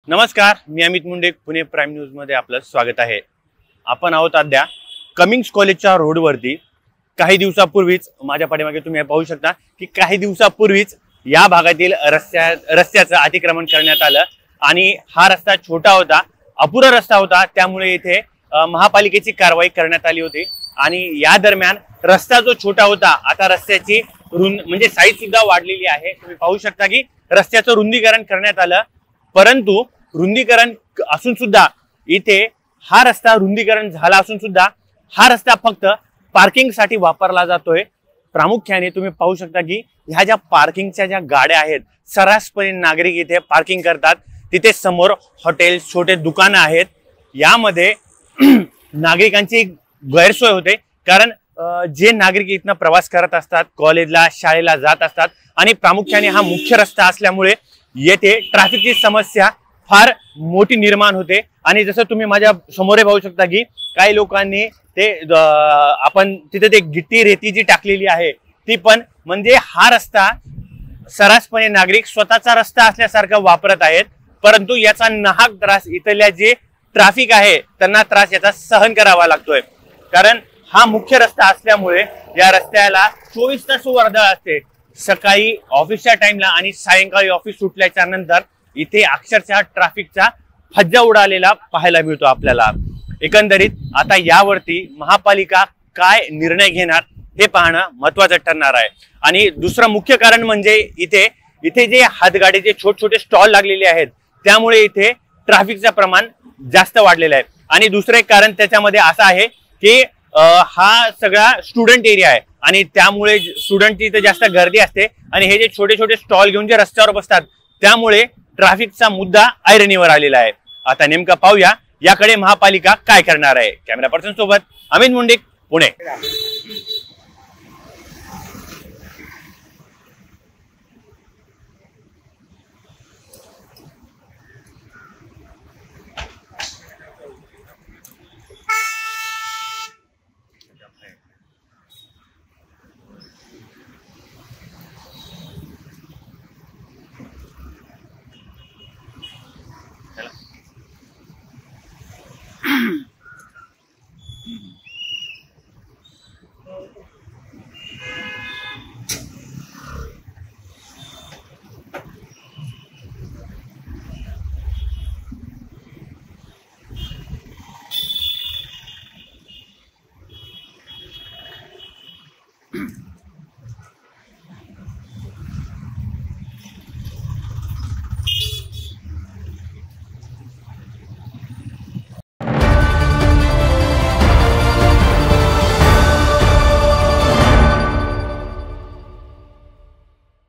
नमस्कार, मी Amit Munde, Pune prime news मध्ये आपलं स्वागत आहे। आपण आहोत अद्या कमिंग्स कॉलेजच्या रोडवरती। काही दिवसापूर्वीच माझ्या पाठीमागे तुम्ही पाहू शकता की काही दिवसापूर्वीच या भागातील रस्त्याचं अतिक्रमण करण्यात आलं आणि हा रस्ता छोटा होता, अपुरा रस्ता होता, त्यामुळे इथे महापालिकेची कारवाई करण्यात आली होती। आणि या दरम्यान रस्ता जो छोटा होता, आता रस्त्याची म्हणजे साईज सुद्धा वाढलेली आहे। तुम्ही पाहू शकता की रस्त्याचं रुंदीकरण करण्यात आलं, परंतु रुंदीकरण असून सुद्धा इथे हा रस्ता रुंदीकरण झाला असून सुद्धा हा रस्ता फक्त पार्किंग साठी वापरला जातोय। प्रामुख्याने तुम्ही पाहू शकता की ह्या ज्या पार्किंगच्या ज्या गाड्या आहेत, सर्रासपणे नागरिक इथे पार्किंग करतात। तिथे समोर हॉटेल, छोटे दुकानं आहेत। यामध्ये नागरिकांची गैरसोय होते, कारण जे नागरिक इथनं प्रवास करत असतात, कॉलेजला शाळेला जात असतात आणि प्रामुख्याने हा मुख्य रस्ता असल्यामुळे येथे ट्रॅफिकची समस्या फार मोठी निर्माण होते। आणि जसं तुम्ही माझ्या समोर पाहू शकता की काही लोकांनी ते आपण तिथे ते गिट्टी रेती जी टाकलेली आहे ती पण, म्हणजे हा रस्ता सर्रासपणे नागरिक स्वतःचा रस्ता असल्यासारखा वापरत आहेत, परंतु याचा नाहक त्रास इथल्या जे ट्रॅफिक आहे त्यांना त्रास याचा सहन करावा लागतोय। कारण हा मुख्य रस्ता असल्यामुळे या रस्त्याला 24 तास वर्दळ असते। सकाळी ऑफिसच्या टाइमला आणि सायंकाळी ऑफिस सुटल्याच्या नंतर इथे अक्षरशः ट्रॅफिकचा फज्जा उडालेला पाहायला मिळतो आपल्याला। एकंदरीत आता यावरती महापालिका काय निर्णय घेणार हे पाहणं महत्त्वाचं ठरणार आहे। आणि दुसरं मुख्य कारण म्हणजे इथे जे हातगाडीचे छोटे छोटे स्टॉल लागलेले आहेत, त्यामुळे इथे ट्रॅफिकचं प्रमाण जास्त वाढलेलं आहे। आणि दुसरं एक कारण त्याच्यामध्ये असं आहे की हा सगळा स्टुडंट एरिया आहे आणि त्यामुळे स्टुडंटची इथे जास्त गर्दी असते आणि हे जे छोटे छोटे स्टॉल घेऊन जे रस्त्यावर बसतात, त्यामुळे ट्रॅफिकचा मुद्दा ऐरणीवर आलेला आहे। आता नेमका पाहूया याकडे महापालिका काय करणार आहे। कॅमेरा पर्सन सोबत अमित मुंडे, पुणे।